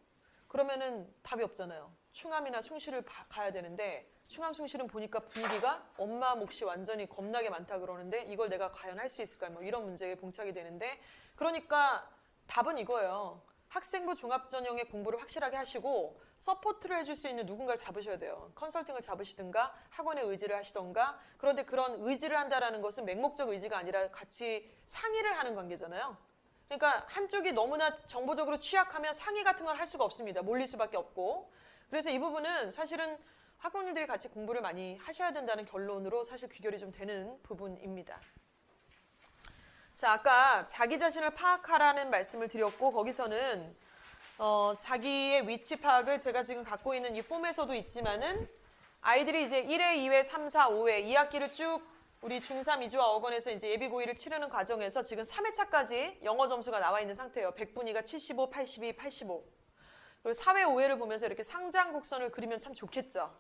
A: 그러면은 답이 없잖아요. 충암이나 숭실을 가야 되는데 충암 숭실은 보니까 분위기가 엄마 몫이 완전히 겁나게 많다 그러는데 이걸 내가 과연 할 수 있을까 뭐 이런 문제에 봉착이 되는데 그러니까 답은 이거예요. 학생부 종합전형의 공부를 확실하게 하시고 서포트를 해줄 수 있는 누군가를 잡으셔야 돼요. 컨설팅을 잡으시든가 학원에 의지를 하시던가 그런데 그런 의지를 한다는 것은 맹목적 의지가 아니라 같이 상의를 하는 관계잖아요. 그러니까 한쪽이 너무나 정보적으로 취약하면 상의 같은 걸 할 수가 없습니다. 몰릴 수밖에 없고. 그래서 이 부분은 사실은 학부모님들이 같이 공부를 많이 하셔야 된다는 결론으로 사실 귀결이 좀 되는 부분입니다. 자, 아까 자기 자신을 파악하라는 말씀을 드렸고 거기서는 자기의 위치 파악을 제가 지금 갖고 있는 이 폼에서도 있지만은 아이들이 이제 1회, 2회, 3, 4, 5회 2학기를 쭉 우리 중3 이주와 어건에서 이제 예비고일을 치르는 과정에서 지금 3회차까지 영어 점수가 나와 있는 상태예요. 100분위가 75, 82, 85. 그리고 4회, 5회를 보면서 이렇게 상장 곡선을 그리면 참 좋겠죠.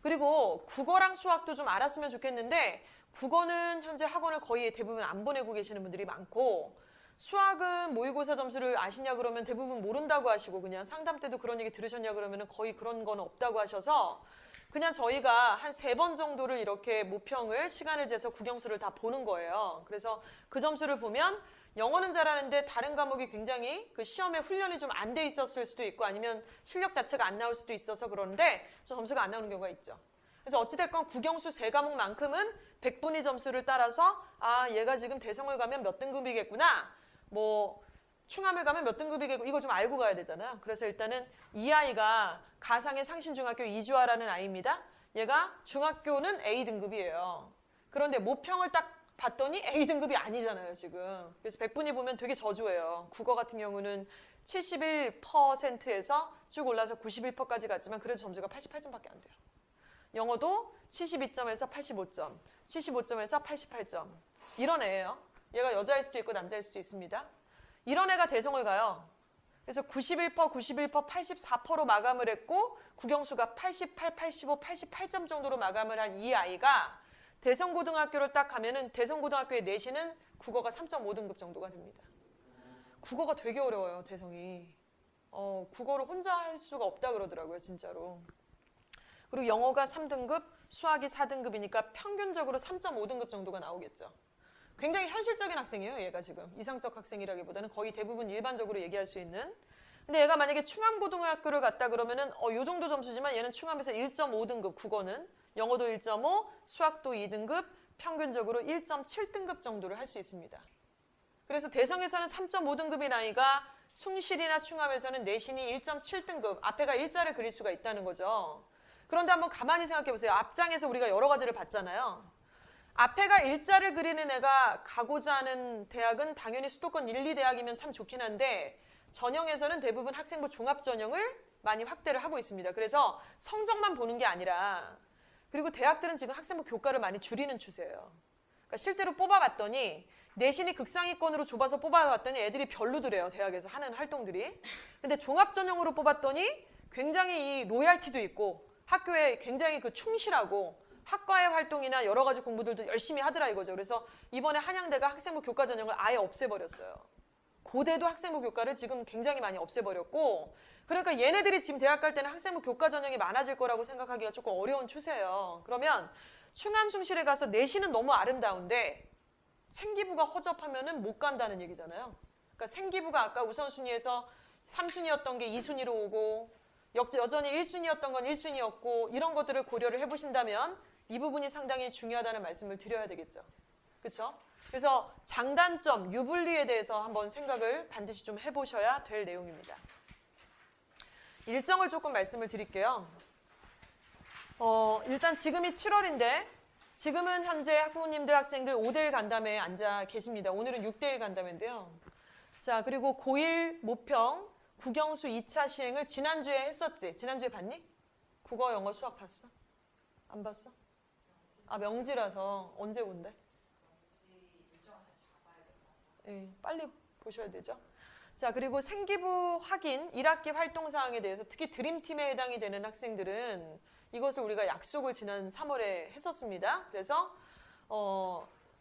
A: 그리고 국어랑 수학도 좀 알았으면 좋겠는데 국어는 현재 학원을 거의 대부분 안 보내고 계시는 분들이 많고, 수학은 모의고사 점수를 아시냐 그러면 대부분 모른다고 하시고, 그냥 상담 때도 그런 얘기 들으셨냐 그러면 거의 그런 건 없다고 하셔서 그냥 저희가 한 3번 정도를 이렇게 모평을 시간을 재서 국영수를 다 보는 거예요. 그래서 그 점수를 보면 영어는 잘하는데 다른 과목이 굉장히 그 시험에 훈련이 좀 안 돼 있었을 수도 있고, 아니면 실력 자체가 안 나올 수도 있어서 그러는데 저 점수가 안 나오는 경우가 있죠. 그래서 어찌됐건 국영수 3과목만큼은 100분위 점수를 따라서 아, 얘가 지금 대성을 가면 몇 등급이겠구나, 뭐 충암을 가면 몇 등급이겠고, 이거 좀 알고 가야 되잖아요. 그래서 일단은 이 아이가 가상의 상신중학교 이주아라는 아이입니다. 얘가 중학교는 A등급이에요. 그런데 모평을 딱 봤더니 A등급이 아니잖아요, 지금. 그래서 100분위 보면 되게 저조해요. 국어 같은 경우는 71%에서 쭉 올라서 91%까지 갔지만 그래도 점수가 88점밖에 안 돼요. 영어도 72점에서 85점, 75점에서 88점. 이런 애예요. 얘가 여자일 수도 있고 남자일 수도 있습니다. 이런 애가 대성을 가요. 그래서 91%, 84%로 마감을 했고 국영수가 88, 85, 88점 정도로 마감을 한 이 아이가 대성고등학교를 딱 가면은 대성고등학교의 내신은 국어가 3.5등급 정도가 됩니다. 국어가 되게 어려워요, 대성이. 국어를 혼자 할 수가 없다 그러더라고요, 진짜로. 그리고 영어가 3등급, 수학이 4등급이니까 평균적으로 3.5등급 정도가 나오겠죠. 굉장히 현실적인 학생이에요, 얘가 지금. 이상적 학생이라기보다는 거의 대부분 일반적으로 얘기할 수 있는. 근데 얘가 만약에 충암고등학교를 갔다 그러면은 요 정도 점수지만 얘는 충암에서 1.5등급, 국어는 영어도 1.5, 수학도 2등급, 평균적으로 1.7등급 정도를 할 수 있습니다. 그래서 대성에서는 3.5등급인 아이가 숭실이나 충암에서는 내신이 1.7등급, 앞에가 일자를 그릴 수가 있다는 거죠. 그런데 한번 가만히 생각해 보세요. 앞장에서 우리가 여러 가지를 봤잖아요. 앞에가 일자를 그리는 애가 가고자 하는 대학은 당연히 수도권 1, 2대학이면 참 좋긴 한데 전형에서는 대부분 학생부 종합전형을 많이 확대를 하고 있습니다. 그래서 성적만 보는 게 아니라, 그리고 대학들은 지금 학생부 교과를 많이 줄이는 추세예요. 그러니까 실제로 뽑아봤더니 내신이 극상위권으로 좁아서 뽑아봤더니 애들이 별로더래요, 대학에서 하는 활동들이. 근데 종합전형으로 뽑았더니 굉장히 이 로얄티도 있고 학교에 굉장히 그 충실하고 학과의 활동이나 여러 가지 공부들도 열심히 하더라 이거죠. 그래서 이번에 한양대가 학생부 교과 전형을 아예 없애버렸어요. 고대도 학생부 교과를 지금 굉장히 많이 없애버렸고, 그러니까 얘네들이 지금 대학 갈 때는 학생부 교과 전형이 많아질 거라고 생각하기가 조금 어려운 추세예요. 그러면 충암숭실에 가서 내신은 너무 아름다운데 생기부가 허접하면은 못 간다는 얘기잖아요. 그러니까 생기부가 아까 우선순위에서 3순위였던 게 2순위로 오고 여전히 1순위였던 건 1순위였고 이런 것들을 고려를 해보신다면 이 부분이 상당히 중요하다는 말씀을 드려야 되겠죠. 그렇죠? 그래서 장단점, 유불리에 대해서 한번 생각을 반드시 좀 해보셔야 될 내용입니다. 일정을 조금 말씀을 드릴게요. 일단 지금이 7월인데 지금은 현재 학부모님들 학생들 5대1 간담회에 앉아 계십니다. 오늘은 6대1 간담회인데요. 자, 그리고 고1 모평 국영수 2차 시행을 지난주에 했었지. 지난주에 봤니? 국어, 영어, 수학 봤어? 안 봤어? 아, 명지라서 언제 본대? 예, 빨리 보셔야 되죠. 자, 그리고 생기부 확인 1학기 활동사항에 대해서 특히 드림팀에 해당이 되는 학생들은 이것을 우리가 약속을 지난 3월에 했었습니다. 그래서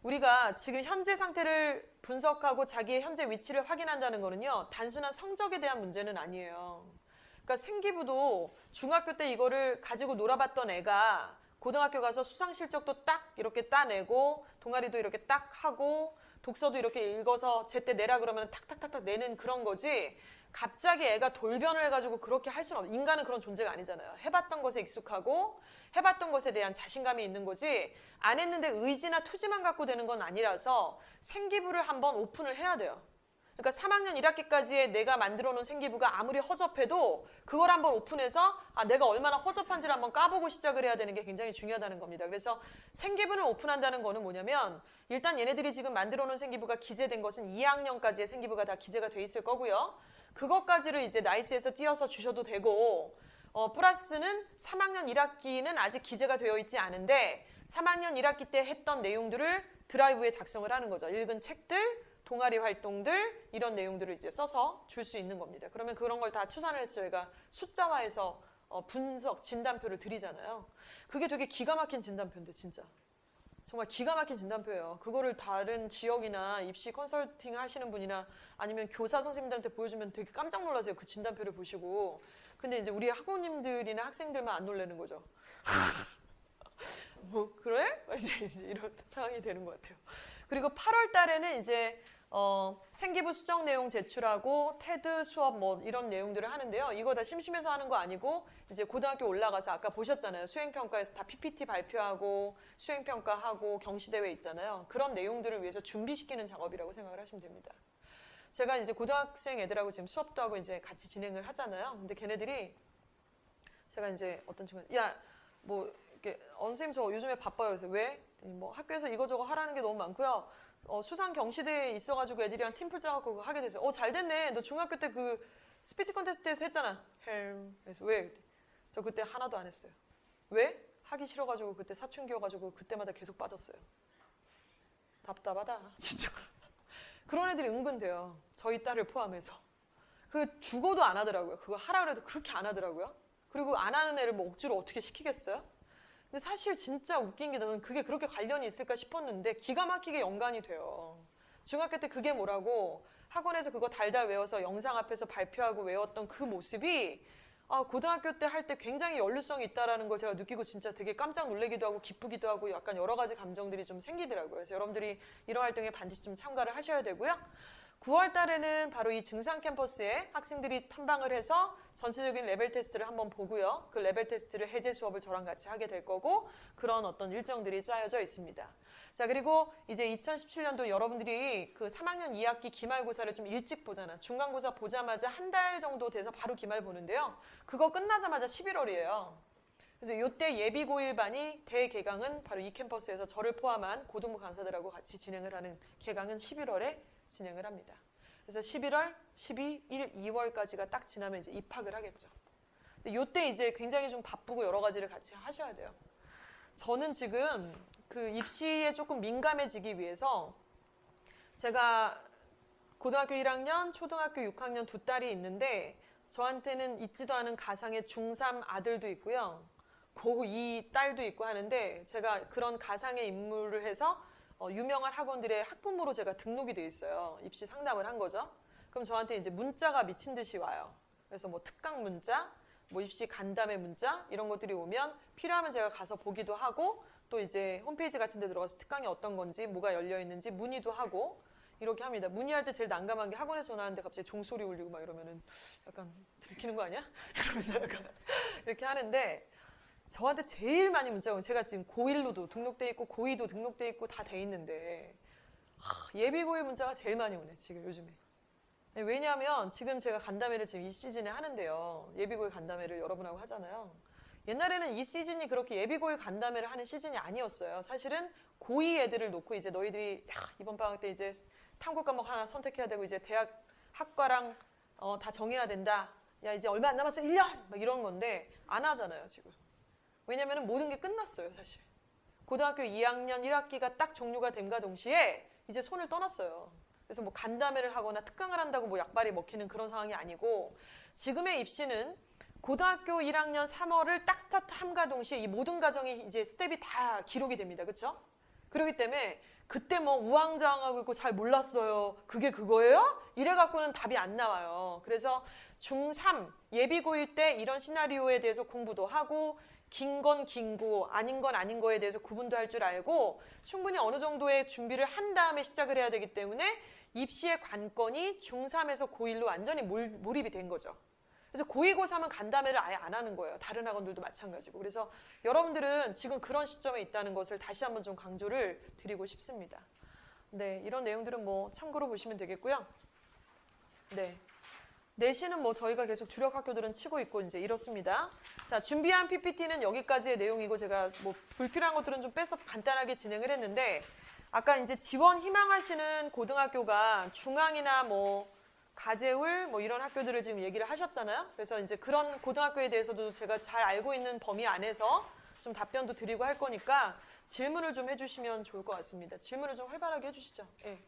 A: 우리가 지금 현재 상태를 분석하고 자기의 현재 위치를 확인한다는 거는요, 단순한 성적에 대한 문제는 아니에요. 그러니까 생기부도 중학교 때 이거를 가지고 놀아봤던 애가 고등학교 가서 수상 실적도 딱 이렇게 따내고 동아리도 이렇게 딱 하고 독서도 이렇게 읽어서 제때 내라 그러면 탁탁탁탁 내는 그런 거지, 갑자기 애가 돌변을 해가지고 그렇게 할 수는 없어요. 인간은 그런 존재가 아니잖아요. 해봤던 것에 익숙하고 해봤던 것에 대한 자신감이 있는 거지, 안 했는데 의지나 투지만 갖고 되는 건 아니라서 생기부를 한번 오픈을 해야 돼요. 그러니까 3학년 1학기까지의 내가 만들어 놓은 생기부가 아무리 허접해도 그걸 한번 오픈해서 내가 얼마나 허접한지를 한번 까보고 시작을 해야 되는 게 굉장히 중요하다는 겁니다. 그래서 생기부를 오픈한다는 거는 뭐냐면, 일단 얘네들이 지금 만들어 놓은 생기부가 기재된 것은 2학년까지의 생기부가 다 기재가 돼 있을 거고요. 그것까지를 이제 나이스에서 띄어서 주셔도 되고, 플러스는 3학년 1학기는 아직 기재가 되어 있지 않은데 3학년 1학기 때 했던 내용들을 드라이브에 작성을 하는 거죠. 읽은 책들, 동아리 활동들, 이런 내용들을 이제 써서 줄 수 있는 겁니다. 그러면 그런 걸 다 추산을 해서 저희가 숫자화해서 분석, 진단표를 드리잖아요. 그게 되게 기가 막힌 진단표인데 진짜. 정말 기가 막힌 진단표예요. 그거를 다른 지역이나 입시 컨설팅 하시는 분이나 아니면 교사 선생님들한테 보여주면 되게 깜짝 놀라세요. 그 진단표를 보시고. 근데 이제 우리 학부모님들이나 학생들만 안 놀라는 거죠. 뭐 그래? 이제 이런 상황이 되는 것 같아요. 그리고 8월 달에는 이제 생기부 수정 내용 제출하고 테드 수업 뭐 이런 내용들을 하는데요. 이거 다 심심해서 하는 거 아니고 이제 고등학교 올라가서 아까 보셨잖아요. 수행평가에서 다 PPT 발표하고 수행평가하고 경시대회 있잖아요. 그런 내용들을 위해서 준비시키는 작업이라고 생각을 하시면 됩니다. 제가 이제 고등학생 애들하고 지금 수업도 하고 이제 같이 진행을 하잖아요. 근데 걔네들이 제가 이제 어떤 친구가 야, 뭐 이렇게 선생님 저 요즘에 바빠요. 그래서 왜? 뭐 학교에서 이거저거 하라는 게 너무 많고요. 수상 경시대회에 있어가지고 애들이랑 팀플 짜갖고 그거 하게 됐어요. 잘 됐네. 너 중학교 때 그 스피치 컨테스트에서 했잖아. 그래서 왜? 저 그때 하나도 안 했어요. 왜? 하기 싫어가지고 그때 사춘기여가지고 그때마다 계속 빠졌어요. 답답하다. 진짜. 그런 애들이 은근 돼요. 저희 딸을 포함해서. 그 죽어도 안 하더라고요. 그거 하라 그래도 그렇게 안 하더라고요. 그리고 안 하는 애를 뭐 억지로 어떻게 시키겠어요? 근데 사실 진짜 웃긴 게 저는 그게 그렇게 관련이 있을까 싶었는데 기가 막히게 연관이 돼요. 중학교 때 그게 뭐라고 학원에서 그거 달달 외워서 영상 앞에서 발표하고 외웠던 그 모습이 고등학교 때 할 때 굉장히 연루성이 있다는 걸 제가 느끼고 진짜 되게 깜짝 놀라기도 하고 기쁘기도 하고 약간 여러 가지 감정들이 좀 생기더라고요. 그래서 여러분들이 이런 활동에 반드시 좀 참가를 하셔야 되고요. 9월 달에는 바로 이 증상 캠퍼스에 학생들이 탐방을 해서 전체적인 레벨 테스트를 한번 보고요. 그 레벨 테스트를 해제 수업을 저랑 같이 하게 될 거고 그런 어떤 일정들이 짜여져 있습니다. 자, 그리고 이제 2017년도 여러분들이 그 3학년 2학기 기말고사를 좀 일찍 보잖아. 중간고사 보자마자 한 달 정도 돼서 바로 기말 보는데요. 그거 끝나자마자 11월이에요. 그래서 이때 예비고1반이 대개강은 바로 이 캠퍼스에서 저를 포함한 고등부 강사들하고 같이 진행을 하는 개강은 11월에 진행을 합니다. 그래서 11월, 12, 1, 2월까지가 딱 지나면 이제 입학을 하겠죠. 근데 이때 이제 굉장히 좀 바쁘고 여러 가지를 같이 하셔야 돼요. 저는 지금 그 입시에 조금 민감해지기 위해서 제가 고등학교 1학년, 초등학교 6학년 두 딸이 있는데 저한테는 있지도 않은 가상의 중3 아들도 있고요. 고2 딸도 있고 하는데 제가 그런 가상의 인물을 해서 유명한 학원들의 학부모로 제가 등록이 돼 있어요. 입시 상담을 한 거죠. 그럼 저한테 이제 문자가 미친 듯이 와요. 그래서 뭐 특강 문자, 뭐 입시 간담회 문자 이런 것들이 오면 필요하면 제가 가서 보기도 하고 또 이제 홈페이지 같은 데 들어가서 특강이 어떤 건지 뭐가 열려 있는지 문의도 하고 이렇게 합니다. 문의할 때 제일 난감한 게 학원에서 전화하는데 갑자기 종소리 울리고 막 이러면은 약간 들키는 거 아니야? 이러면서 약간 이렇게 하는데 저한테 제일 많이 문자가 오면 제가 지금 고1로도 등록돼 있고 고2도 등록돼 있고 다 돼 있는데 예비 고1 문자가 제일 많이 오네 지금 요즘에. 왜냐하면 지금 제가 간담회를 지금 이 시즌에 하는데요. 예비 고1 간담회를 여러분하고 하잖아요. 옛날에는 이 시즌이 그렇게 예비 고1 간담회를 하는 시즌이 아니었어요. 사실은 고2 애들을 놓고 이제 너희들이 이번 방학 때 이제 탐구 과목 하나 선택해야 되고 이제 대학 학과랑 다 정해야 된다. 야 이제 얼마 안 남았어 1년 막 이런 건데 안 하잖아요 지금. 왜냐면 모든 게 끝났어요 사실. 고등학교 2학년 1학기가 딱 종료가 됨과 동시에 이제 손을 떠났어요. 그래서 뭐 간담회를 하거나 특강을 한다고 뭐 약발이 먹히는 그런 상황이 아니고 지금의 입시는 고등학교 1학년 3월을 딱 스타트함과 동시에 이 모든 과정이 이제 스텝이 다 기록이 됩니다. 그렇죠? 그렇기 때문에 그때 뭐 우왕좌왕하고 있고 잘 몰랐어요. 그게 그거예요? 이래갖고는 답이 안 나와요. 그래서 중3 예비고일 때 이런 시나리오에 대해서 공부도 하고 긴 건 긴 거, 아닌 건 아닌 거에 대해서 구분도 할 줄 알고 충분히 어느 정도의 준비를 한 다음에 시작을 해야 되기 때문에 입시의 관건이 중3에서 고1로 완전히 몰입이 된 거죠. 그래서 고2, 고3은 간담회를 아예 안 하는 거예요. 다른 학원들도 마찬가지고. 그래서 여러분들은 지금 그런 시점에 있다는 것을 다시 한번 좀 강조를 드리고 싶습니다. 네, 이런 내용들은 뭐 참고로 보시면 되겠고요. 네. 내신은 뭐 저희가 계속 주력 학교들은 치고 있고 이제 이렇습니다. 자, 준비한 PPT는 여기까지의 내용이고 제가 뭐 불필요한 것들은 좀 빼서 간단하게 진행을 했는데 아까 이제 지원 희망하시는 고등학교가 중앙이나 뭐 가재울 뭐 이런 학교들을 지금 얘기를 하셨잖아요. 그래서 이제 그런 고등학교에 대해서도 제가 잘 알고 있는 범위 안에서 좀 답변도 드리고 할 거니까 질문을 좀 해주시면 좋을 것 같습니다. 질문을 좀 활발하게 해주시죠. 예.